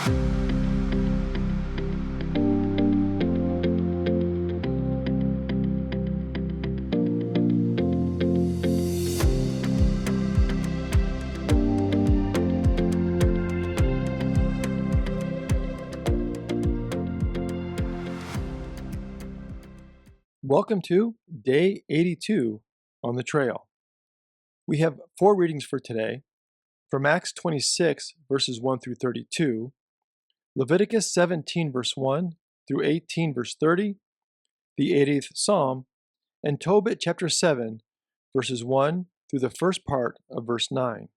Welcome to Day 82 on the Trail. We have 4 readings for today from Acts 26, verses 1 through 32, Leviticus 17, verse 1 through 18, verse 30, the 80th Psalm, and Tobit chapter 7, verses 1 through the first part of verse 9.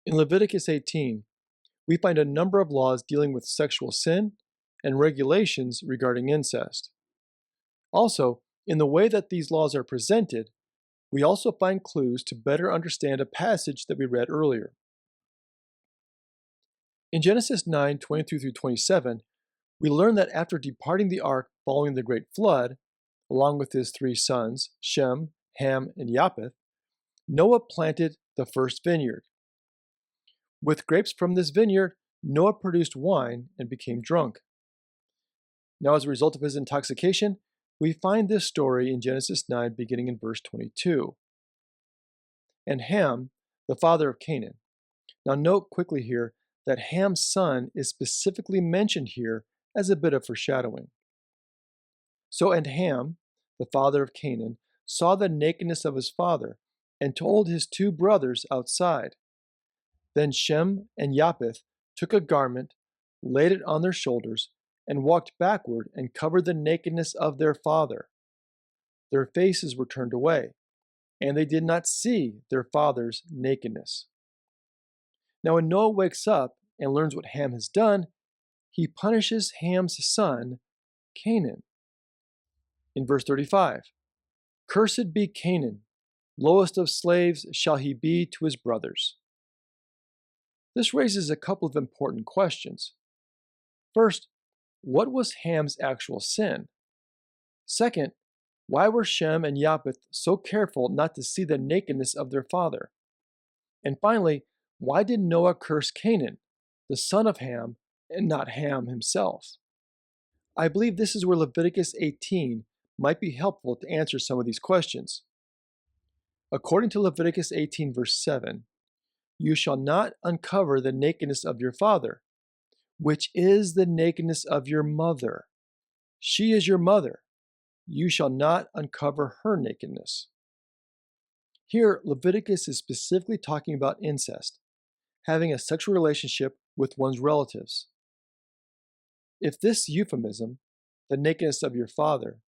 In Leviticus 18, we find a number of laws dealing with sexual sin and regulations regarding incest. Also, in the way that these laws are presented, we also find clues to better understand a passage that we read earlier. In Genesis 9, 23 through 27, we learn that after departing the ark following the great flood, along with his 3 sons, Shem, Ham, and Japheth, Noah planted the first vineyard. With grapes from this vineyard, Noah produced wine and became drunk. Now, as a result of his intoxication, we find this story in Genesis 9, beginning in verse 22. And Ham, the father of Canaan. Now note quickly here that Ham's son is specifically mentioned here as a bit of foreshadowing. And Ham, the father of Canaan, saw the nakedness of his father and told his 2 brothers outside. Then Shem and Japheth took a garment, laid it on their shoulders, and walked backward and covered the nakedness of their father. Their faces were turned away, and they did not see their father's nakedness. Now when Noah wakes up and learns what Ham has done, he punishes Ham's son, Canaan. In verse 35, "Cursed be Canaan, lowest of slaves shall he be to his brothers." This raises a couple of important questions. First, what was Ham's actual sin? Second, why were Shem and Japheth so careful not to see the nakedness of their father? And finally, why did Noah curse Canaan, the son of Ham, and not Ham himself? I believe this is where Leviticus 18 might be helpful to answer some of these questions. According to Leviticus 18, verse 7, "You shall not uncover the nakedness of your father, which is the nakedness of your mother. She is your mother. You shall not uncover her nakedness." Here, Leviticus is specifically talking about incest, having a sexual relationship with one's relatives. If this euphemism, the nakedness of your father,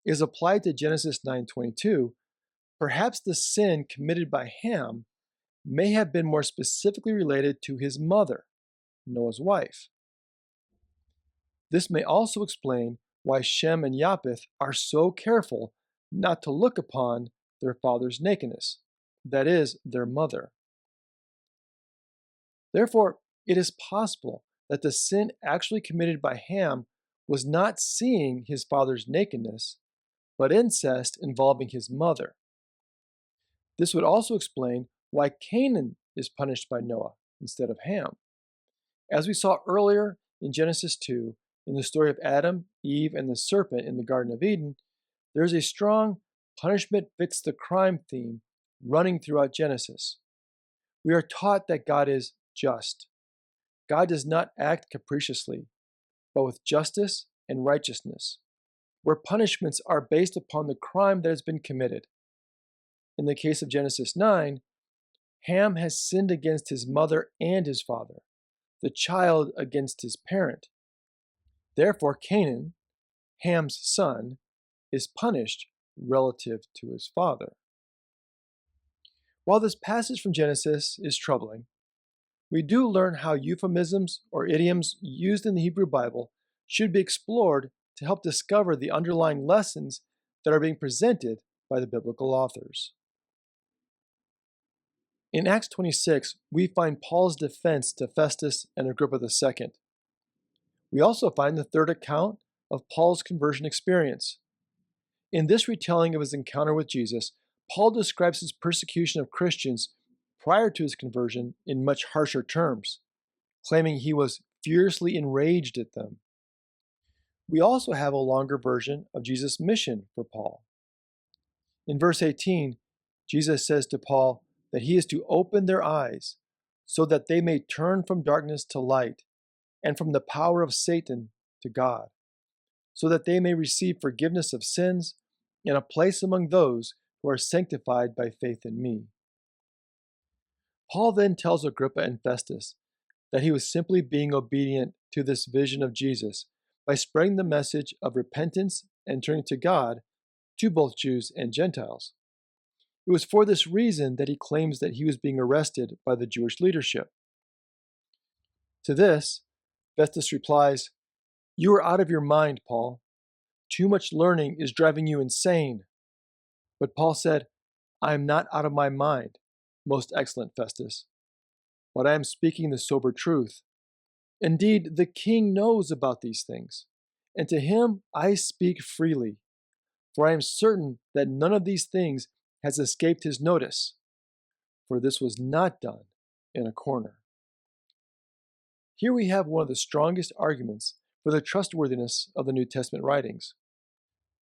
is applied to Genesis 9:22, perhaps the sin committed by Ham may have been more specifically related to his mother, Noah's wife. This may also explain why Shem and Japheth are so careful not to look upon their father's nakedness, that is, their mother. Therefore, it is possible that the sin actually committed by Ham was not seeing his father's nakedness, but incest involving his mother. This would also explain why Canaan is punished by Noah instead of Ham. As we saw earlier in Genesis 2, in the story of Adam, Eve, and the serpent in the Garden of Eden, there is a strong punishment fits the crime theme running throughout Genesis. We are taught that God is just. God does not act capriciously, but with justice and righteousness, where punishments are based upon the crime that has been committed. In the case of Genesis 9, Ham has sinned against his mother and his father, the child against his parent. Therefore, Canaan, Ham's son, is punished relative to his father. While this passage from Genesis is troubling, we do learn how euphemisms or idioms used in the Hebrew Bible should be explored to help discover the underlying lessons that are being presented by the biblical authors. In Acts 26, we find Paul's defense to Festus and Agrippa II. We also find the third account of Paul's conversion experience. In this retelling of his encounter with Jesus, Paul describes his persecution of Christians prior to his conversion in much harsher terms, claiming he was furiously enraged at them. We also have a longer version of Jesus' mission for Paul. In verse 18, Jesus says to Paul that he is to open their eyes so that they may turn from darkness to light and from the power of Satan to God, so that they may receive forgiveness of sins and a place among those who are sanctified by faith in me. Paul then tells Agrippa and Festus that he was simply being obedient to this vision of Jesus by spreading the message of repentance and turning to God to both Jews and Gentiles. It was for this reason that he claims that he was being arrested by the Jewish leadership. To this, Festus replies, "You are out of your mind, Paul. Too much learning is driving you insane." But Paul said, "I am not out of my mind, most excellent Festus, but I am speaking the sober truth. Indeed, the king knows about these things, and to him I speak freely, for I am certain that none of these things has escaped his notice, for this was not done in a corner." Here we have one of the strongest arguments for the trustworthiness of the New Testament writings.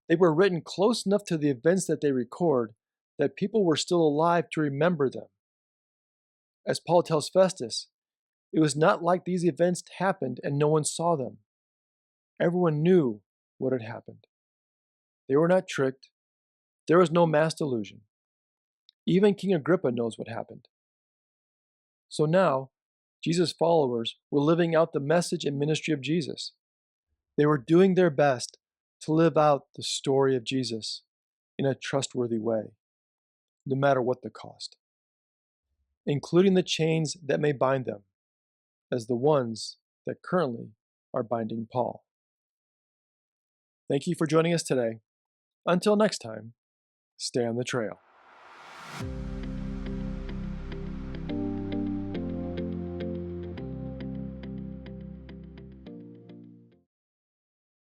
They were written close enough to the events that they record that people were still alive to remember them. As Paul tells Festus, it was not like these events happened and no one saw them. Everyone knew what had happened. They were not tricked. There was no mass delusion. Even King Agrippa knows what happened. So now, Jesus' followers were living out the message and ministry of Jesus. They were doing their best to live out the story of Jesus in a trustworthy way, no matter what the cost, including the chains that may bind them, as the ones that currently are binding Paul. Thank you for joining us today. Until next time, stay on the trail.